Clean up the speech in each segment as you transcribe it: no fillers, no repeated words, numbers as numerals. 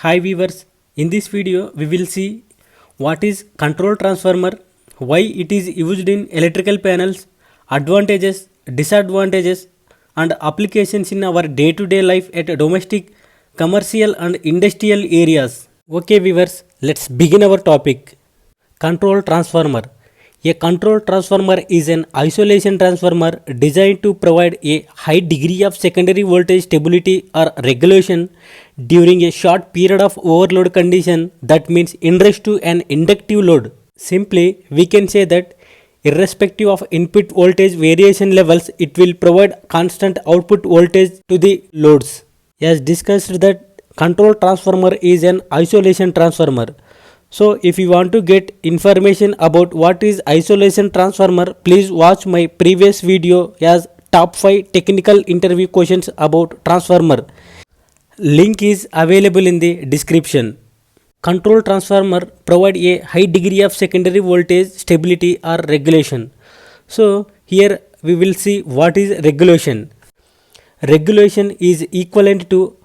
Hi viewers, in this video we will see what is control transformer, why it is used in electrical panels, advantages, disadvantages and applications in our day-to-day life at domestic, commercial and industrial areas. Okay viewers, let's begin our topic. Control transformer. A control transformer is an isolation transformer designed to provide a high degree of secondary voltage stability or regulation during a short period of overload condition, that means in rest to an inductive load. Simply, we can say that irrespective of input voltage variation levels, it will provide constant output voltage to the loads. As discussed that control transformer is an isolation transformer. So if you want to get information about what is isolation transformer, please watch my previous video as top 5 technical interview questions about transformer. Link is available in the description. Control transformer provide a high degree of secondary voltage stability or regulation. So here we will see what is regulation. Regulation is equivalent to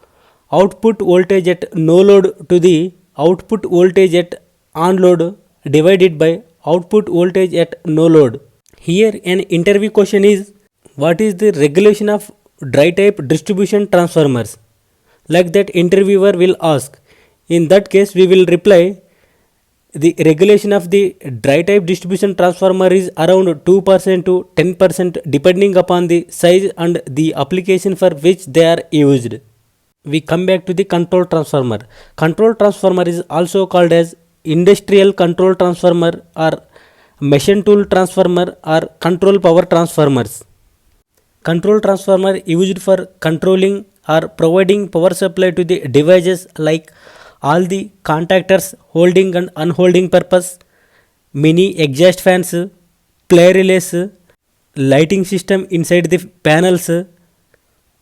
output voltage at no load to the output voltage at on load divided by output voltage at no load. Here an interview question is, what is the regulation of dry type distribution transformers? Like that interviewer will ask. In that case we will reply, the regulation of the dry type distribution transformer is around 2% to 10% depending upon the size and the application for which they are used. We come back to the control transformer. Control transformer is also called as industrial control transformer or machine tool transformer or control power transformers. Control transformer used for controlling or providing power supply to the devices like all the contactors, holding and unholding purpose, mini exhaust fans, play relays, lighting system inside the panels,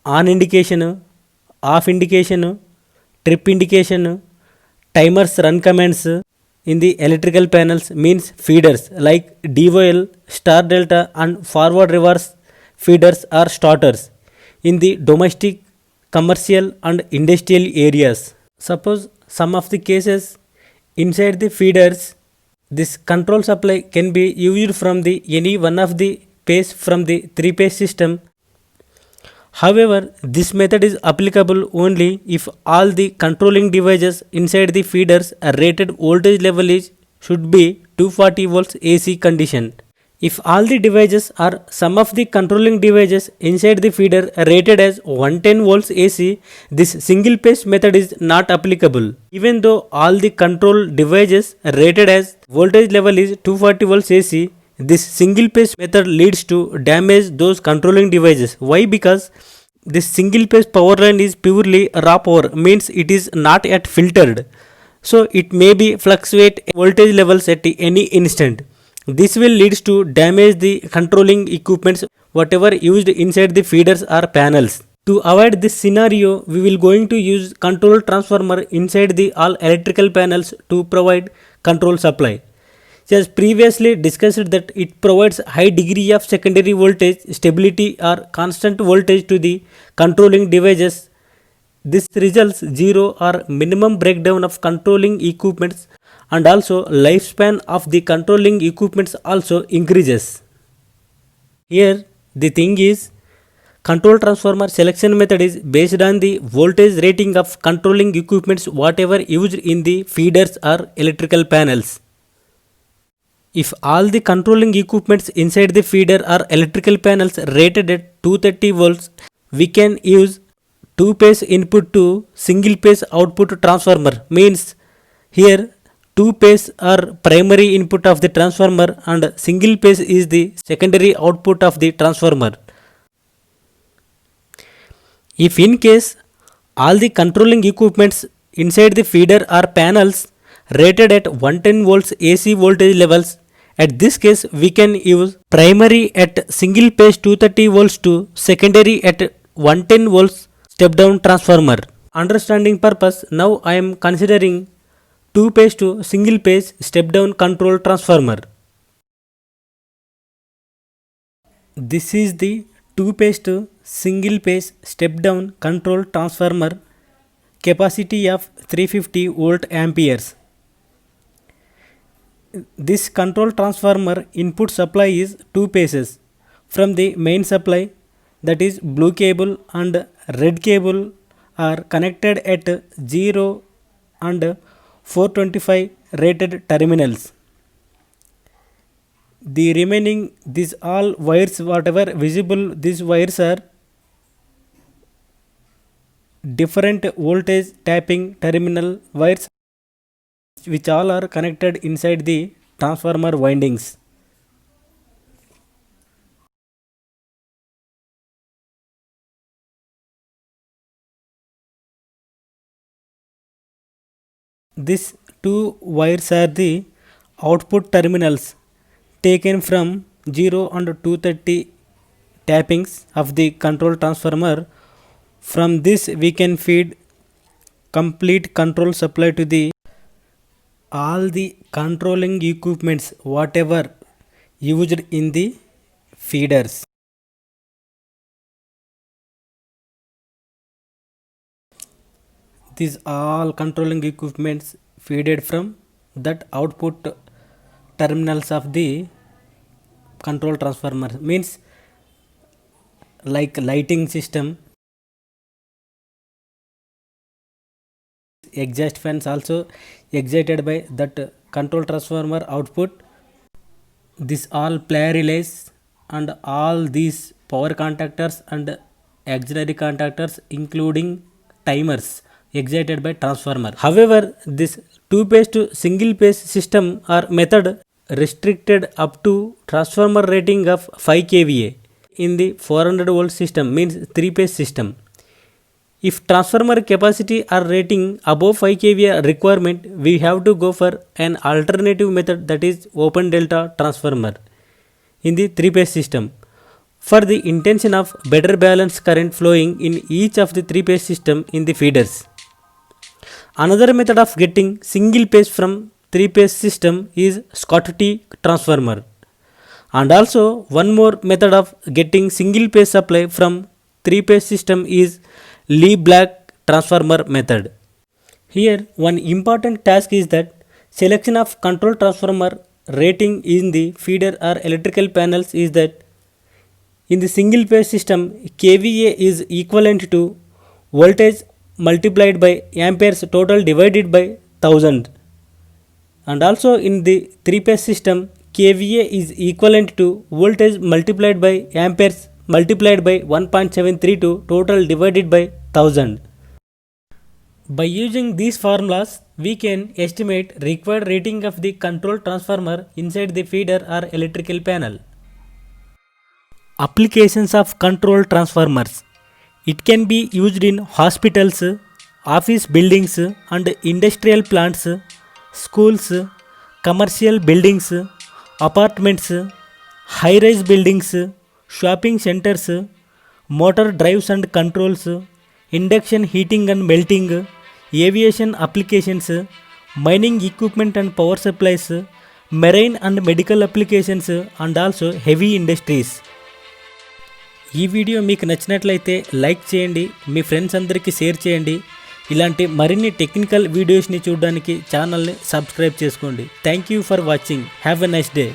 on indication, off indication, trip indication, timers run commands in the electrical panels means feeders like DOL, star delta and forward reverse feeders or starters in the domestic, commercial and industrial areas. Suppose some of the cases inside the feeders, this control supply can be used from the any one of the phase from the three phase system. However, this method is applicable only if all the controlling devices inside the feeders are rated voltage level is should be 240 volts AC condition. If all the devices or some of the controlling devices inside the feeder are rated as 110 volts AC, this single phase method is not applicable. Even though all the control devices are rated as voltage level is 240 volts AC, this single phase method leads to damage those controlling devices. Why? Because this single phase power line is purely raw power, means it is not yet filtered. So it may be fluctuate voltage levels at any instant. This will leads to damage the controlling equipments whatever used inside the feeders or panels. To avoid this scenario, we will going to use control transformer inside the all electrical panels to provide control supply. As previously discussed that it provides high degree of secondary voltage stability or constant voltage to the controlling devices. This results zero or minimum breakdown of controlling equipments, and also lifespan of the controlling equipments also increases. Here the thing is, control transformer selection method is based on the voltage rating of controlling equipments whatever used in the feeders or electrical panels. If all the controlling equipments inside the feeder or electrical panels rated at 230 volts, we can use two phase input to single phase output transformer, means here two phase are primary input of the transformer and single phase is the secondary output of the transformer. If in case all the controlling equipments inside the feeder or panels rated at 110 volts AC voltage levels, at this case we can use primary at single phase 230 volts to secondary at 110 volts step down transformer. Understanding purpose, now I am considering two phase to single phase step down control transformer. This is the two phase to single phase step down control transformer capacity of 350 volt amperes. This control transformer input supply is two phases. From the main supply, that is blue cable and red cable, are connected at 0 and 425 rated terminals. The remaining, these all wires, whatever visible, these wires are different voltage tapping terminal wires, which all are connected inside the transformer windings. These two wires are the output terminals taken from 0 and 230 tappings of the control transformer. From this we can feed complete control supply to the all the controlling equipments whatever used in the feeders. These all controlling equipments feeded from that output terminals of the control transformer, means like lighting system, exhaust fans also excited by that control transformer output. This all play relays and all these power contactors and auxiliary contactors including timers excited by transformer. However, this two phase to single phase system or method restricted up to transformer rating of 5 kVA in the 400 volt system, means 3 phase system. If transformer capacity or rating above 5 kVA requirement, we have to go for an alternative method, that is open delta transformer in the 3 phase system, for the intention of better balanced current flowing in each of the 3 phase system in the feeders. Another method of getting single phase from 3 phase system is Schottky transformer, and also one more method of getting single phase supply from 3 phase system is Lee-Black transformer method. Here one important task is that selection of control transformer rating in the feeder or electrical panels is that in the single phase system kVA is equivalent to voltage multiplied by amperes total divided by 1000, and also in the 3 phase system kVA is equivalent to voltage multiplied by amperes multiplied by 1.732 total divided by 1000. By using these formulas, we can estimate required rating of the control transformer inside the feeder or electrical panel. Applications of control transformers. It can be used in hospitals, office buildings and industrial plants, schools, commercial buildings, apartments, high-rise buildings, shopping centers, motor drives and controls, induction heating and melting, aviation applications, mining equipment and power supplies, marine and medical applications, and also heavy industries. ఈ video మీకు నచ్చినట్లయితే like చేయండి, మీ friends అందరికీ share చేయండి. ఇలాంటి మరిన్ని technical వీడియోస్ని చూడడానికి ఛానల్ని సబ్స్క్రైబ్ చేసుకోండి. Thank you for watching. Have a nice day.